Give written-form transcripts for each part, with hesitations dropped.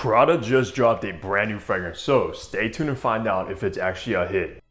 Prada just dropped a brand new fragrance, so stay tuned and find out if it's actually a hit.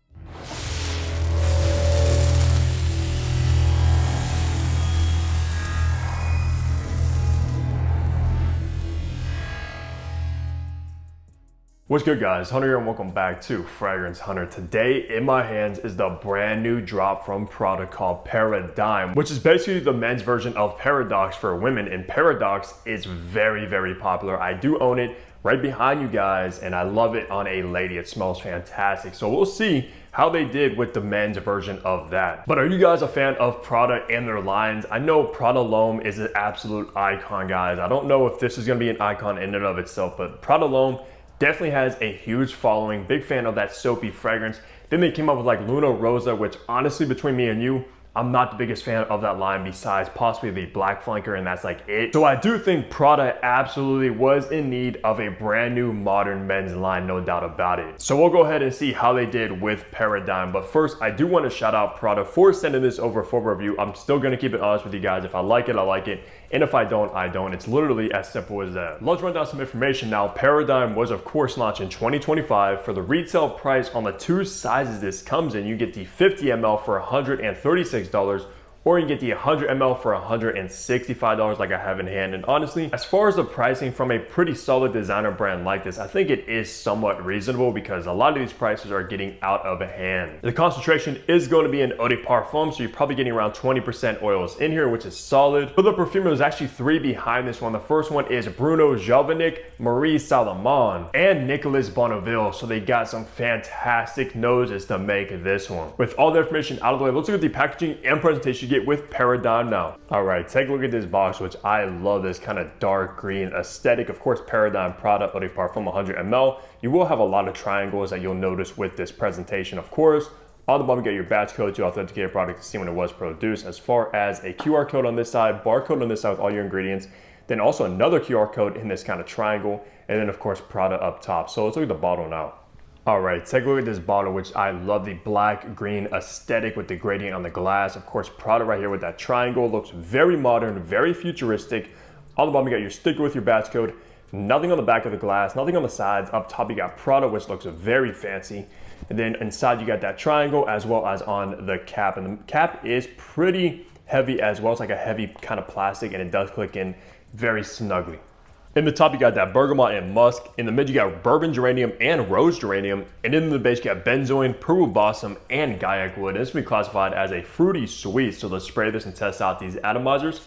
What's good, guys? Hunter here and welcome back to Fragrance Hunter. Today in my hands is the brand new drop from Prada called Paradigme, which is basically the men's version of Paradox for women, and Paradox is very popular. I do own it right behind you guys and I love it on a lady. It smells fantastic. So we'll see how they did with the men's version of that. But are you guys a fan of Prada and their lines? I know Prada L'Homme is an absolute icon, guys. I don't know if this is gonna be an icon in and of itself, but Prada L'Homme definitely has a huge following. Big fan of that soapy fragrance. Then they came up with like Luna Rosa, which honestly, between me and you, I'm not the biggest fan of that line besides possibly the black flanker, and that's like it. So I do think Prada absolutely was in need of a brand new modern men's line, no doubt about it. So we'll go ahead and see how they did with Paradigme. But first, I do want to shout out Prada for sending this over for review. I'm still going to keep it honest with you guys. If I like it, I like it. And if I don't, I don't. It's literally as simple as that. Let's run down some information now. Paradigme was of course launched in 2025. For the retail price on the two sizes this comes in, you get the 50 ml for $136, or you can get the 100 ml for $165 like I have in hand. And honestly, as far as the pricing from a pretty solid designer brand like this, I think it is somewhat reasonable because a lot of these prices are getting out of hand. The concentration is going to be in eau de parfum, so you're probably getting around 20% oils in here, which is solid. For the perfume, there's actually three behind this one. The first one is Bruno Jovanic, Marie Salomon, and Nicolas Bonneville. So they got some fantastic noses to make this one. With all the information out of the way, let's look at the packaging and presentation you get with Paradigme now. All right, take a look at this box, which I love, this kind of dark green aesthetic. Of course, Paradigme Prada Eau de Parfum 100 ml. You will have a lot of triangles that you'll notice with this presentation. Of course, on the bottom, you get your batch code to authenticate a product to see when it was produced, as far as a QR code on this side, barcode on this side with all your ingredients, then also another QR code in this kind of triangle, and then of course Prada up top. So let's look at the bottle now. All right, take a look at this bottle, which I love, the black green aesthetic with the gradient on the glass. Of course, Prada right here with that triangle looks very modern, very futuristic. On the bottom, you got your sticker with your batch code. Nothing on the back of the glass, nothing on the sides. Up top, you got Prada, which looks very fancy. And then inside, you got that triangle as well as on the cap. And the cap is pretty heavy as well. It's like a heavy kind of plastic, and it does click in very snugly. In the top, you got that bergamot and musk. In the mid, you got bourbon geranium and rose geranium. And in the base, you got benzoin, Peru balsam, and gaiac wood. This will be classified as a fruity sweet. So let's spray this and test out these atomizers.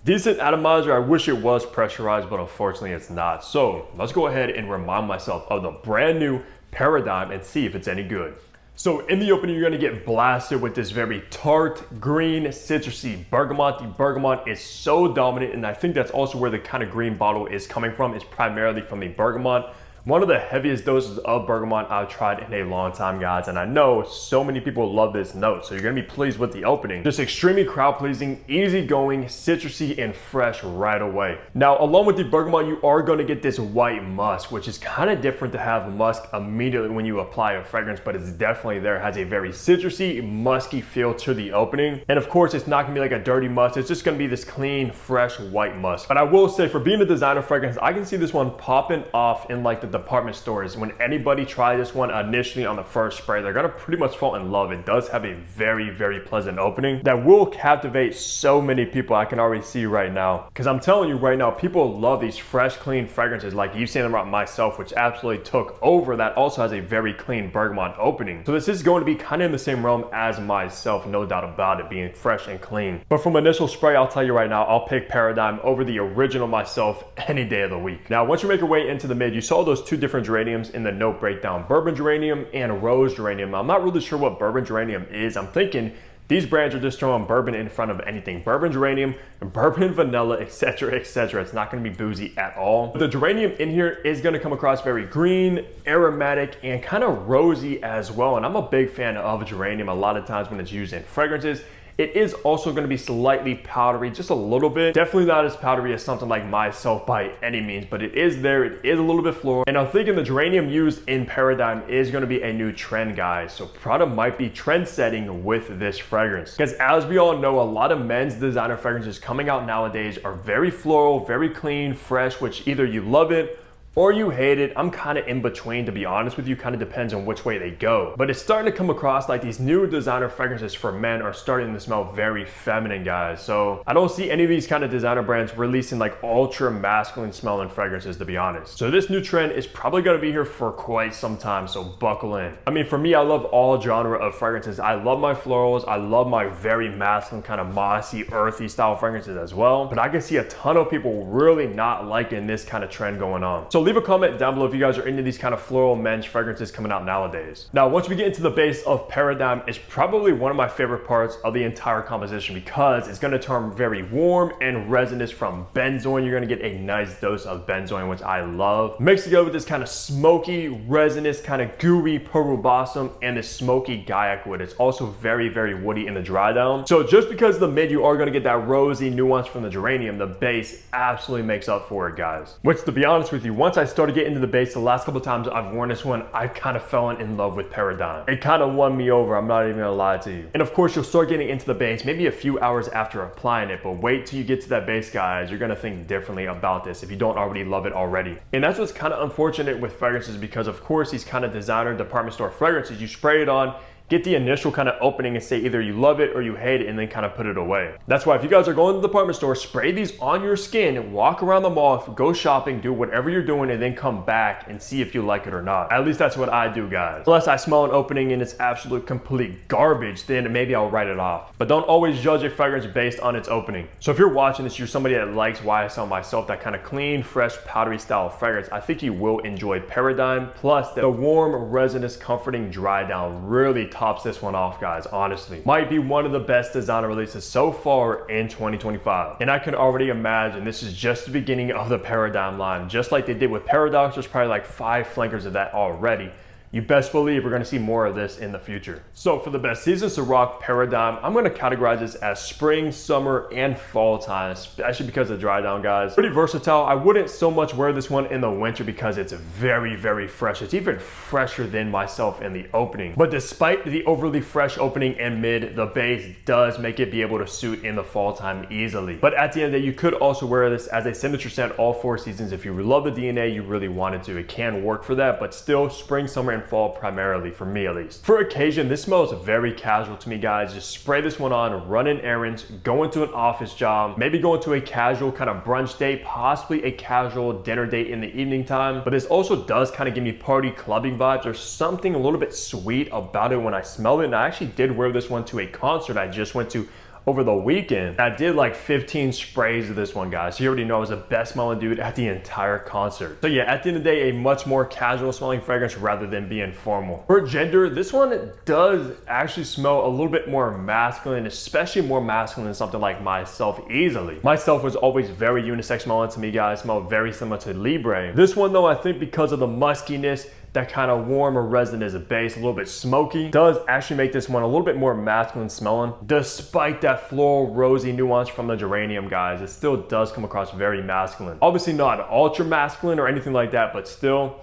Decent atomizer. I wish it was pressurized, but unfortunately it's not. So let's go ahead and remind myself of the brand new Paradigme and see if it's any good. So in the opening, you're gonna get blasted with this very tart, green, citrusy bergamot. The bergamot is so dominant, and I think that's also where the kind of green bottle is coming from. It's primarily from the bergamot. One of the heaviest doses of bergamot I've tried in a long time, guys, and I know so many people love this note, so you're gonna be pleased with the opening. Just extremely crowd-pleasing, easygoing, citrusy, and fresh right away. Now, along with the bergamot, you are gonna get this white musk, which is kind of different to have musk immediately when you apply a fragrance, but it's definitely there. It has a very citrusy, musky feel to the opening. And of course, it's not gonna be like a dirty musk. It's just gonna be this clean, fresh, white musk. But I will say, for being a designer fragrance, I can see this one popping off in like the department stores. When anybody tries this one initially on the first spray, they're gonna pretty much fall in love. It does have a very pleasant opening that will captivate so many people. I can already see right now, because I'm telling you right now, people love these fresh, clean fragrances. Like you've seen them about myself, which absolutely took over. That also has a very clean bergamot opening. So this is going to be kind of in the same realm as myself, no doubt about it, being fresh and clean. But from initial spray, I'll tell you right now, I'll pick Paradigme over the original myself any day of the week. Now, once you make your way into the mid, you saw those two different geraniums in the note breakdown, bourbon geranium and rose geranium. I'm not really sure what bourbon geranium is. I'm thinking these brands are just throwing bourbon in front of anything. Bourbon geranium, bourbon vanilla, etc., etc. It's not going to be boozy at all. The geranium in here is going to come across very green, aromatic, and kind of rosy as well. And I'm a big fan of geranium a lot of times when it's used in fragrances. It is also going to be slightly powdery, just a little bit. Definitely not as powdery as something like myself by any means, but it is there. It is a little bit floral. And I'm thinking the geranium used in Paradigme is going to be a new trend, guys. So Prada might be trend setting with this fragrance. Because as we all know, a lot of men's designer fragrances coming out nowadays are very floral, very clean, fresh, which either you love it or you hate it. I'm kind of in between, to be honest with you. Kind of depends on which way they go. But it's starting to come across like these new designer fragrances for men are starting to smell very feminine, guys. So I don't see any of these kind of designer brands releasing like ultra masculine smelling fragrances, to be honest. So this new trend is probably going to be here for quite some time, so buckle in. I mean, for me, I love all genre of fragrances. I love my florals. I love my very masculine kind of mossy, earthy style fragrances as well. But I can see a ton of people really not liking this kind of trend going on. So leave a comment down below if you guys are into these kind of floral men's fragrances coming out nowadays. Now, once we get into the base of Paradigme, it's probably one of my favorite parts of the entire composition because it's going to turn very warm and resinous from benzoin. You're going to get a nice dose of benzoin, which I love. Mixed together with this kind of smoky, resinous, kind of gooey purple blossom and this smoky gaiac wood. It's also very, very woody in the dry down. So just because the mid, you are going to get that rosy nuance from the geranium, the base absolutely makes up for it, guys. Which, to be honest with you, once I started getting into the base, the last couple of times I've worn this one, I've kind of fallen in love with Paradigme. It kind of won me over, I'm not even gonna lie to you. And of course, you'll start getting into the base maybe a few hours after applying it, but wait till you get to that base, guys. You're gonna think differently about this if you don't already love it already. And that's what's kind of unfortunate with fragrances, because of course, these kind of designer department store fragrances, you spray it on, get the initial kind of opening and say either you love it or you hate it, and then kind of put it away. That's why if you guys are going to the department store, spray these on your skin, walk around the mall, go shopping, do whatever you're doing, and then come back and see if you like it or not. At least that's what I do, guys. Unless I smell an opening and it's absolute complete garbage, then maybe I'll write it off. But don't always judge a fragrance based on its opening. So if you're watching this, you're somebody that likes YSL myself, that kind of clean, fresh, powdery style fragrance, I think you will enjoy Paradigme. Plus the warm, resinous, comforting dry down really tops this one off, guys. Honestly, might be one of the best designer releases so far in 2025. And I can already imagine this is just the beginning of the Paradigme line. Just like they did with Paradox, there's probably like 5 flankers of that already. You best believe we're going to see more of this in the future. So for the best seasons to rock Paradigme, I'm going to categorize this as spring, summer, and fall time, especially because of dry down, guys. Pretty versatile. I wouldn't so much wear this one in the winter because it's very, very fresh. It's even fresher than myself in the opening. But despite the overly fresh opening and mid, the base does make it be able to suit in the fall time easily. But at the end of the day, you could also wear this as a signature scent all 4 seasons. If you love the DNA, you really wanted to. It can work for that, but still spring, summer, and fall primarily, for me at least. For occasion, this smells very casual to me, guys. Just spray this one on, running errands, go into an office job, maybe go into a casual kind of brunch date, possibly a casual dinner date in the evening time. But this also does kind of give me party clubbing vibes. There's something a little bit sweet about it when I smell it. And I actually did wear this one to a concert I just went to over the weekend. I did like 15 sprays of this one, guys. So you already know I was the best smelling dude at the entire concert. So yeah, at the end of the day, a much more casual smelling fragrance rather than being formal. For gender, this one does actually smell a little bit more masculine, especially more masculine than something like Myself easily. Myself was always very unisex smelling to me, guys. Smelled very similar to Libre. This one though, I think because of the muskiness, that kind of warm or resin as a base, a little bit smoky, does actually make this one a little bit more masculine smelling. Despite that floral rosy nuance from the geranium, guys, it still does come across very masculine. Obviously not ultra masculine or anything like that, but still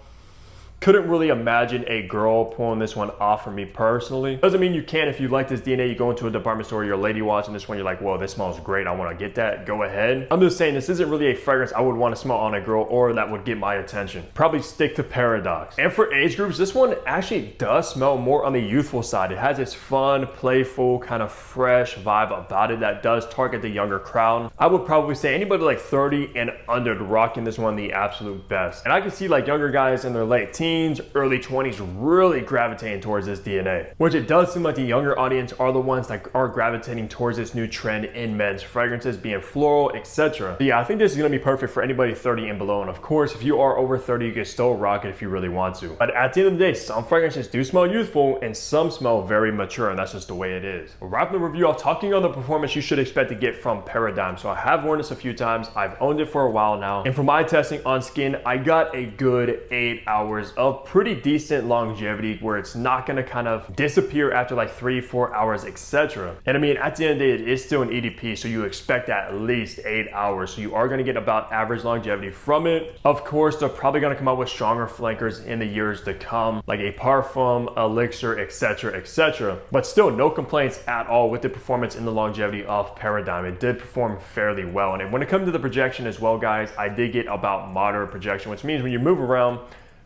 couldn't really imagine a girl pulling this one off for me personally. Doesn't mean you can't. If you like this DNA, you go into a department store, you're a lady watching this one, you're like, whoa, this smells great, I want to get that, go ahead. I'm just saying, this isn't really a fragrance I would want to smell on a girl or that would get my attention. Probably stick to Paradox. And for age groups, this one actually does smell more on the youthful side. It has this fun, playful, kind of fresh vibe about it that does target the younger crowd. I would probably say anybody like 30 and under rocking this one the absolute best. And I can see like younger guys in their late teens, early 20s really gravitating towards this DNA, which it does seem like the younger audience are the ones that are gravitating towards this new trend in men's fragrances, being floral, etc. Yeah, I think this is going to be perfect for anybody 30 and below. And of course, if you are over 30, you can still rock it if you really want to. But at the end of the day, some fragrances do smell youthful and some smell very mature, and that's just the way it is. Wrapping the review off, talking on the performance you should expect to get from Paradigme. So I have worn this a few times. I've owned it for a while now. And for my testing on skin, I got a good 8 hours of pretty decent longevity where it's not gonna kind of disappear after like 3-4 hours, etc. And I mean, at the end of the day, it is still an EDP, so you expect at least 8 hours. So you are gonna get about average longevity from it. Of course, they're probably gonna come out with stronger flankers in the years to come, like a parfum, elixir, etc., etc. But still, no complaints at all with the performance and the longevity of Paradigme. It did perform fairly well. And when it comes to the projection as well, guys, I did get about moderate projection, which means when you move around,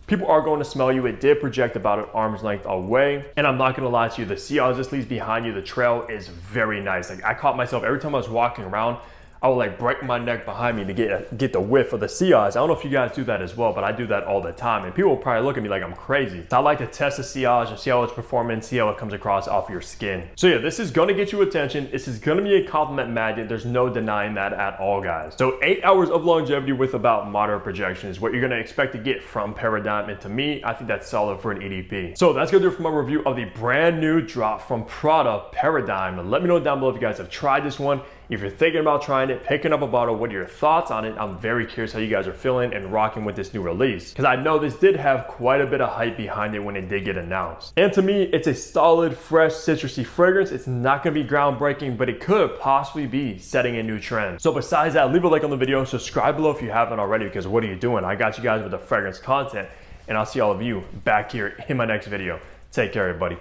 people are going to smell you. It did project about an arm's length away. And I'm not gonna lie to you, the sillage this leaves behind you, the trail is very nice. Like I caught myself every time I was walking around, I would like break my neck behind me to get the whiff of the sillage. I don't know if you guys do that as well, but I do that all the time. And people will probably look at me like I'm crazy. So I like to test the sillage and see how it's performing, see how it comes across off your skin. So yeah, this is gonna get you attention. This is gonna be a compliment magnet. There's no denying that at all, guys. So 8 hours of longevity with about moderate projection is what you're gonna expect to get from Paradigme. And to me, I think that's solid for an EDP. So that's gonna do it for my review of the brand new drop from Prada Paradigme. Let me know down below if you guys have tried this one. If you're thinking about trying it, picking up a bottle, what are your thoughts on it? I'm very curious how you guys are feeling and rocking with this new release, because I know this did have quite a bit of hype behind it when it did get announced. And to me, it's a solid, fresh, citrusy fragrance. It's not gonna be groundbreaking, but it could possibly be setting a new trend. So besides that, leave a like on the video, subscribe below if you haven't already, because what are you doing? I got you guys with the fragrance content, and I'll see all of you back here in my next video. Take care, everybody.